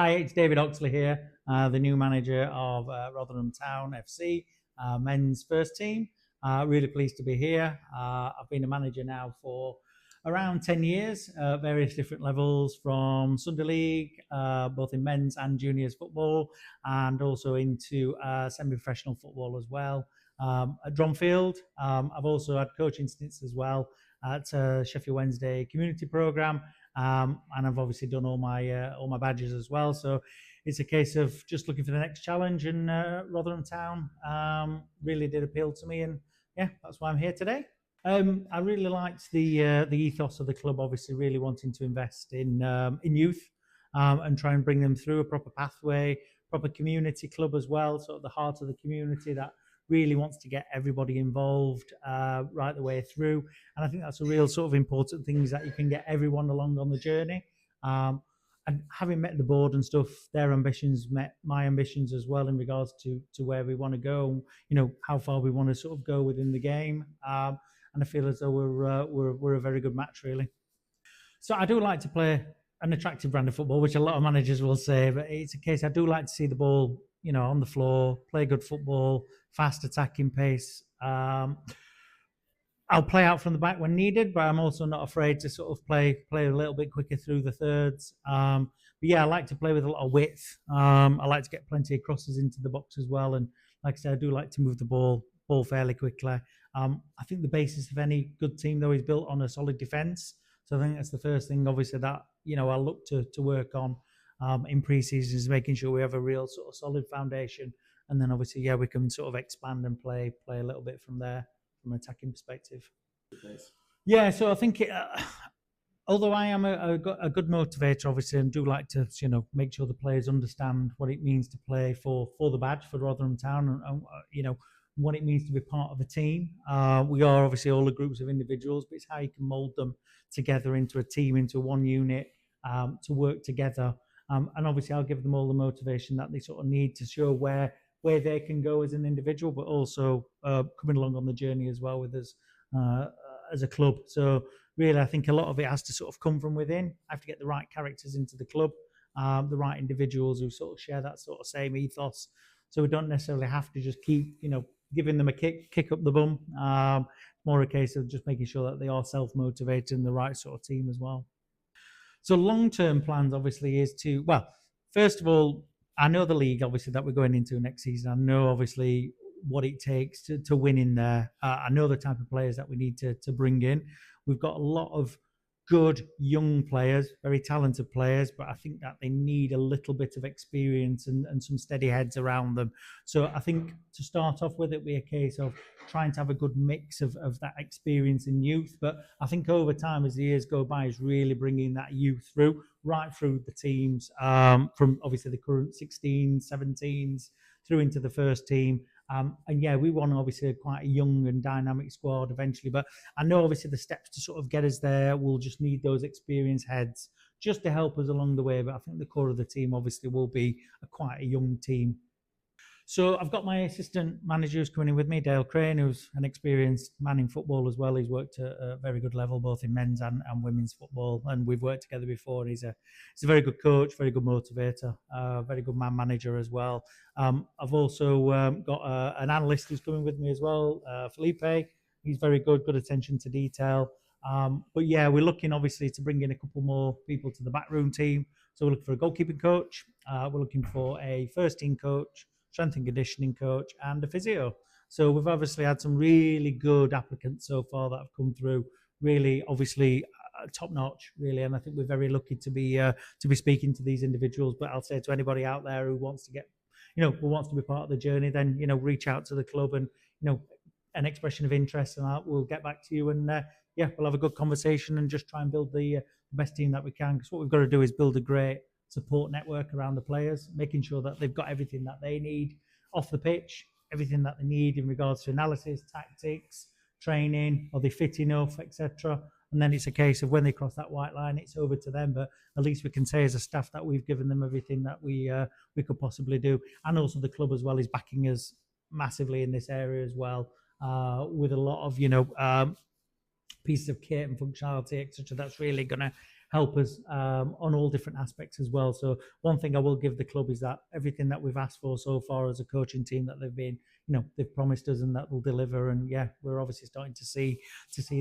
Hi, it's David Oxley here, the new manager of Rotherham Town FC, men's first team. Really pleased to be here. I've been a manager now for around 10 years, various different levels from Sunday League, both in men's and juniors football, and also into semi-professional football as well. At Dromfield, I've also had coaching stints as well at Sheffield Wednesday community programme. And I've obviously done all my badges as well. So it's a case of just looking for the next challenge. And Rotherham Town really did appeal to me, and yeah, that's why I'm here today. I really liked the ethos of the club. Obviously, really wanting to invest in youth and try and bring them through a proper pathway, proper community club as well. Sort of the heart of the community that really wants to get everybody involved right the way through. And I think that's a real sort of important thing, is that you can get everyone along on the journey. And having met the board and stuff, their ambitions met my ambitions as well in regards to where we want to go, you know, how far we want to sort of go within the game. And I feel as though we're a very good match, really. So I do like to play an attractive brand of football, which a lot of managers will say, but it's a case I do like to see the ball, you know, on the floor, play good football, fast attacking pace. I'll play out from the back when needed, but I'm also not afraid to sort of play a little bit quicker through the thirds. But yeah, I like to play with a lot of width. I like to get plenty of crosses into the box as well, and like I said, I do like to move the ball fairly quickly. I think the basis of any good team, though, is built on a solid defence. So I think that's the first thing, obviously, that, you know, I'll look to work on in pre-season, is making sure we have a real sort of solid foundation. And then obviously, yeah, we can sort of expand and play a little bit from there, from an attacking perspective. Nice. Yeah, so I think although I am a good motivator, obviously, and do like to, you know, make sure the players understand what it means to play for the badge for Rotherham Town, and you know, what it means to be part of a team. We are obviously all the groups of individuals, but it's how you can mould them together into a team, into one unit, to work together. And obviously, I'll give them all the motivation that they sort of need to show where they can go as an individual, but also coming along on the journey as well with us as a club. So really, I think a lot of it has to sort of come from within. I have to get the right characters into the club, the right individuals who sort of share that sort of same ethos. So we don't necessarily have to just keep, you know, giving them a kick up the bum. More a case of just making sure that they are self-motivated and the right sort of team as well. So long-term plans obviously is to, well, first of all, I know the league obviously that we're going into next season. I know obviously what it takes to win in there. I know the type of players that we need to bring in. We've got a lot of good young players, very talented players, but I think that they need a little bit of experience and some steady heads around them. So I think to start off with, it'll be a case of trying to have a good mix of that experience in youth. But I think over time, as the years go by, is really bringing that youth through, right through the teams, from obviously the current 16s, 17s, through into the first team. And yeah, we want obviously quite a young and dynamic squad eventually, but I know obviously the steps to sort of get us there, we'll just need those experienced heads just to help us along the way. But I think the core of the team obviously will be quite a young team. So I've got my assistant manager who's coming in with me, Dale Crane, who's an experienced man in football as well. He's worked at a very good level, both in men's and women's football, and we've worked together before. He's a very good coach, very good motivator, very good man manager as well. I've also got an analyst who's coming with me as well, Felipe. He's very good attention to detail. But yeah, we're looking obviously to bring in a couple more people to the backroom team. So we're looking for a goalkeeping coach. We're looking for a first team coach, strength and conditioning coach, and a physio. So we've obviously had some really good applicants so far that have come through. Really, obviously, top notch, really, and I think we're very lucky to be speaking to these individuals. But I'll say to anybody out there who wants to get, you know, who wants to be part of the journey, then, you know, reach out to the club and, you know, an expression of interest, and we'll get back to you, and yeah, we'll have a good conversation and just try and build the best team that we can. Because what we've got to do is build a great support network around the players, making sure that they've got everything that they need off the pitch, everything that they need in regards to analysis, tactics, training, are they fit enough, etc. And then it's a case of when they cross that white line, it's over to them. But at least we can say as a staff that we've given them everything that we could possibly do. And also the club as well is backing us massively in this area as well, with a lot of, you know, pieces of kit and functionality, etc. That's really going to help us on all different aspects as well. So one thing I will give the club is that everything that we've asked for so far as a coaching team, that they've promised us and that will deliver. And yeah, we're obviously starting to see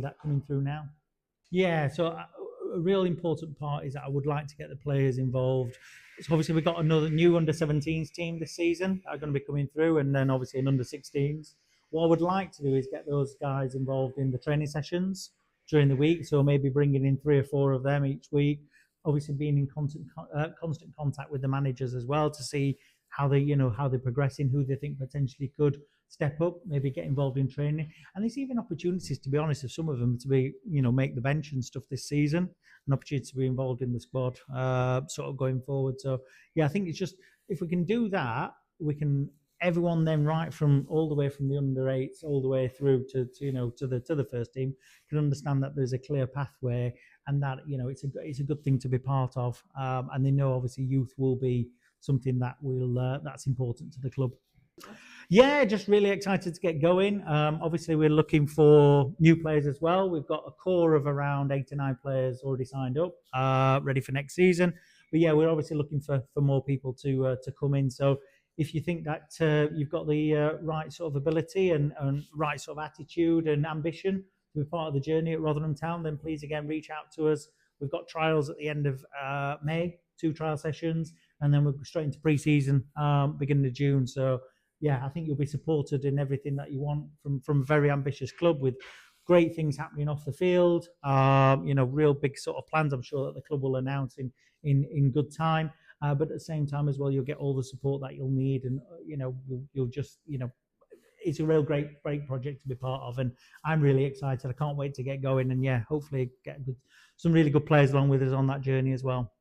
that coming through now. Yeah, so a real important part is that I would like to get the players involved. So obviously we've got another new under-17s team this season that are going to be coming through, and then obviously an under-16s. What I would like to do is get those guys involved in the training sessions during the week. So maybe bringing in 3 or 4 of them each week. Obviously being in constant contact with the managers as well to see how they're progressing, who they think potentially could step up, maybe get involved in training. And there's even opportunities, to be honest, of some of them to be, make the bench and stuff this season, an opportunity to be involved in the squad, sort of going forward. So yeah, I think it's just, if we can do that, we can, everyone then right from all the way from the under 8s all the way through to the first team can understand that there's a clear pathway, and that it's a good thing to be part of, and they know obviously youth will be something that that's important to the club. Yeah, just really excited to get going. Obviously, we're looking for new players as well. We've got a core of around 8 to 9 players already signed up, ready for next season. But yeah, we're obviously looking for more people to come in. So if you think that you've got the right sort of ability and right sort of attitude and ambition to be part of the journey at Rotherham Town, then please again reach out to us. We've got trials at the end of May, 2 trial sessions, and then we're straight into pre-season beginning of June. So yeah, I think you'll be supported in everything that you want from a very ambitious club with great things happening off the field. Real big sort of plans. I'm sure that the club will announce in good time. But at the same time as well, you'll get all the support that you'll need, and you'll just it's a real great project to be part of, and I'm really excited. I can't wait to get going, and yeah, hopefully get some really good players along with us on that journey as well.